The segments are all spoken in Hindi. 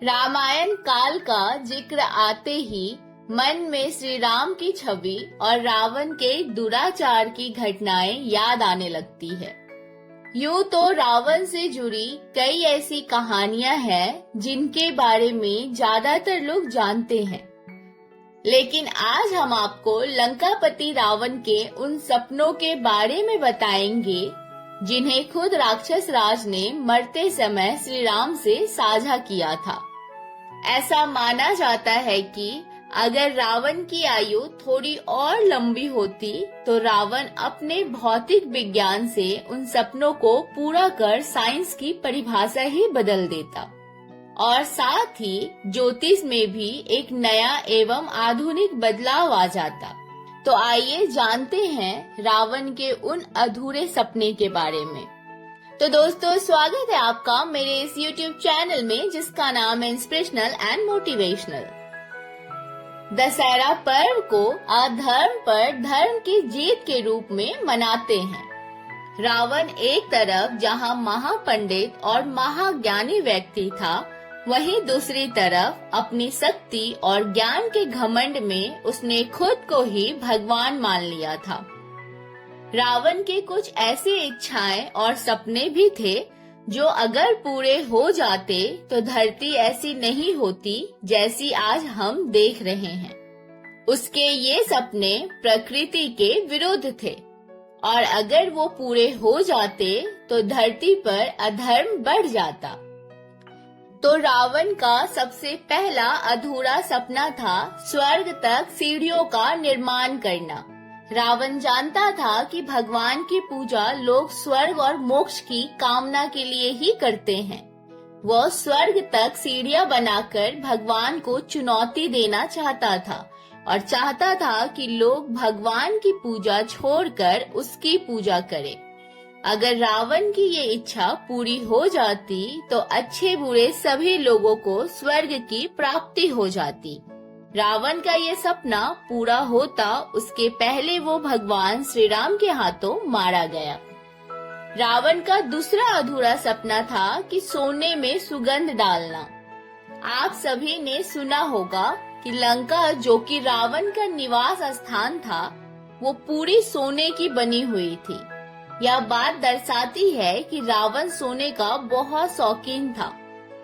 रामायण काल का जिक्र आते ही मन में श्री राम की छवि और रावण के दुराचार की घटनाएं याद आने लगती है। यूं तो रावण से जुड़ी कई ऐसी कहानियां हैं जिनके बारे में ज्यादातर लोग जानते हैं, लेकिन आज हम आपको लंकापति रावण के उन सपनों के बारे में बताएंगे जिन्हें खुद राक्षस राज ने मरते समय श्री राम से साझा किया था। ऐसा माना जाता है कि अगर रावण की आयु थोड़ी और लंबी होती तो रावण अपने भौतिक विज्ञान से उन सपनों को पूरा कर साइंस की परिभाषा ही बदल देता और साथ ही ज्योतिष में भी एक नया एवं आधुनिक बदलाव आ जाता। तो आइए जानते हैं रावण के उन अधूरे सपने के बारे में। तो दोस्तों, स्वागत है आपका मेरे इस YouTube चैनल में जिसका नाम है इंस्पिरेशनल एंड मोटिवेशनल। दशहरा पर्व को अधर्म पर धर्म की जीत के रूप में मनाते हैं। रावण एक तरफ जहां महापंडित और महाज्ञानी व्यक्ति था, वहीं दूसरी तरफ अपनी शक्ति और ज्ञान के घमंड में उसने खुद को ही भगवान मान लिया था। रावण के कुछ ऐसी इच्छाएं और सपने भी थे जो अगर पूरे हो जाते तो धरती ऐसी नहीं होती जैसी आज हम देख रहे हैं। उसके ये सपने प्रकृति के विरुद्ध थे और अगर वो पूरे हो जाते तो धरती पर अधर्म बढ़ जाता। तो रावण का सबसे पहला अधूरा सपना था स्वर्ग तक सीढ़ियों का निर्माण करना। रावण जानता था कि भगवान की पूजा लोग स्वर्ग और मोक्ष की कामना के लिए ही करते हैं। वह स्वर्ग तक सीढ़ियां बनाकर भगवान को चुनौती देना चाहता था और चाहता था कि लोग भगवान की पूजा छोड़कर उसकी पूजा करें। अगर रावण की ये इच्छा पूरी हो जाती तो अच्छे बुरे सभी लोगों को स्वर्ग की प्राप्ति हो जाती। रावण का ये सपना पूरा होता उसके पहले वो भगवान श्री राम के हाथों मारा गया। रावण का दूसरा अधूरा सपना था कि सोने में सुगंध डालना। आप सभी ने सुना होगा कि लंका, जो कि रावण का निवास स्थान था, वो पूरी सोने की बनी हुई थी। यह बात दर्शाती है कि रावण सोने का बहुत शौकीन था।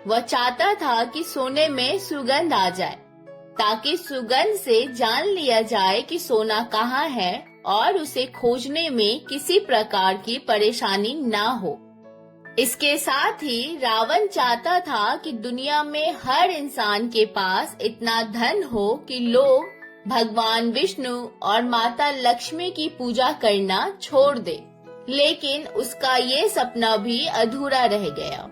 वह चाहता था कि सोने में सुगंध आ जाए ताकि सुगंध से जान लिया जाए कि सोना कहाँ है और उसे खोजने में किसी प्रकार की परेशानी ना हो। इसके साथ ही रावण चाहता था कि दुनिया में हर इंसान के पास इतना धन हो कि लोग भगवान विष्णु और माता लक्ष्मी की पूजा करना छोड़ दे, लेकिन उसका ये सपना भी अधूरा रह गया।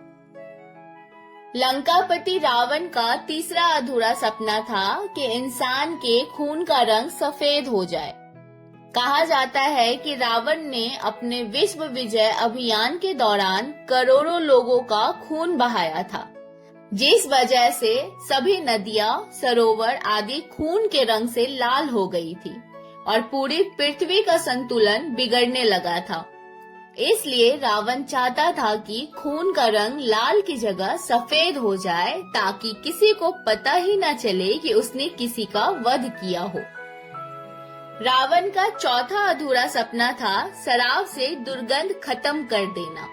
लंकापति रावण का तीसरा अधूरा सपना था कि इंसान के खून का रंग सफेद हो जाए। कहा जाता है कि रावण ने अपने विश्व विजय अभियान के दौरान करोड़ों लोगों का खून बहाया था, जिस वजह से सभी नदियां, सरोवर आदि खून के रंग से लाल हो गई थी और पूरी पृथ्वी का संतुलन बिगड़ने लगा था। इसलिए रावण चाहता था कि खून का रंग लाल की जगह सफेद हो जाए ताकि किसी को पता ही न चले कि उसने किसी का वध किया हो। रावण का चौथा अधूरा सपना था शराब से दुर्गंध खत्म कर देना।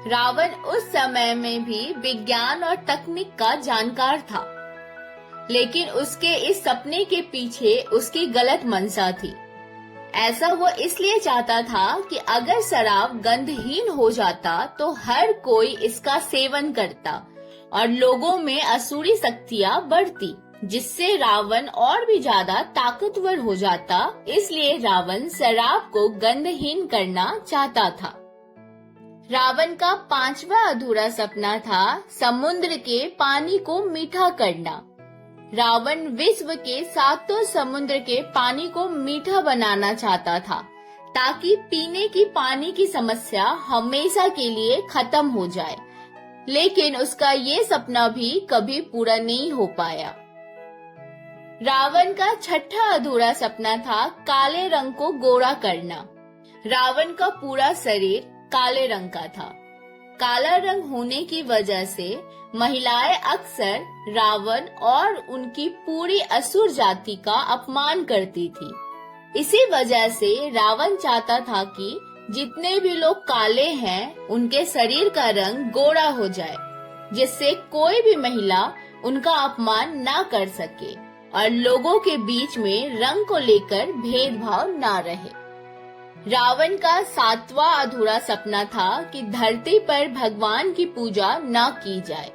रावण उस समय में भी विज्ञान और तकनीक का जानकार था, लेकिन उसके इस सपने के पीछे उसकी गलत मंशा थी। ऐसा वो इसलिए चाहता था कि अगर शराब गंधहीन हो जाता तो हर कोई इसका सेवन करता और लोगों में असुरी शक्तियां बढ़ती, जिससे रावण और भी ज्यादा ताकतवर हो जाता। इसलिए रावण शराब को गंधहीन करना चाहता था। रावण का पांचवा अधूरा सपना था समुद्र के पानी को मीठा करना। रावण विश्व के सातों समुद्र के पानी को मीठा बनाना चाहता था ताकि पीने की पानी की समस्या हमेशा के लिए खत्म हो जाए, लेकिन उसका ये सपना भी कभी पूरा नहीं हो पाया। रावण का छठा अधूरा सपना था काले रंग को गोरा करना। रावण का पूरा शरीर काले रंग का था। काला रंग होने की वजह से महिलाएं अक्सर रावण और उनकी पूरी असुर जाति का अपमान करती थी। इसी वजह से रावण चाहता था कि जितने भी लोग काले हैं उनके शरीर का रंग गोरा हो जाए, जिससे कोई भी महिला उनका अपमान ना कर सके और लोगों के बीच में रंग को लेकर भेदभाव ना रहे। रावण का 7वां अधूरा सपना था कि धरती पर भगवान की पूजा न की जाए।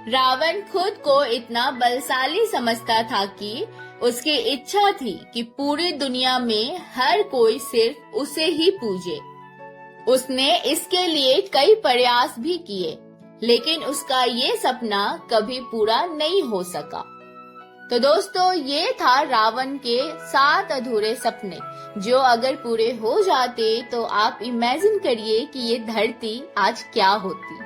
रावण खुद को इतना बलशाली समझता था कि उसकी इच्छा थी कि पूरी दुनिया में हर कोई सिर्फ उसे ही पूजे। उसने इसके लिए कई प्रयास भी किए, लेकिन उसका ये सपना कभी पूरा नहीं हो सका। तो दोस्तों, ये था रावण के 7 अधूरे सपने, जो अगर पूरे हो जाते तो आप इमेजिन करिए कि ये धरती आज क्या होती।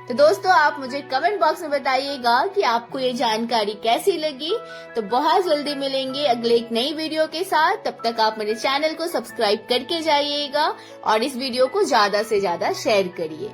तो दोस्तों, आप मुझे कमेंट बॉक्स में बताइएगा कि आपको ये जानकारी कैसी लगी। तो बहुत जल्दी मिलेंगे अगले एक नई वीडियो के साथ। तब तक आप मेरे चैनल को सब्सक्राइब करके जाइएगा और इस वीडियो को ज्यादा से ज्यादा शेयर करिए।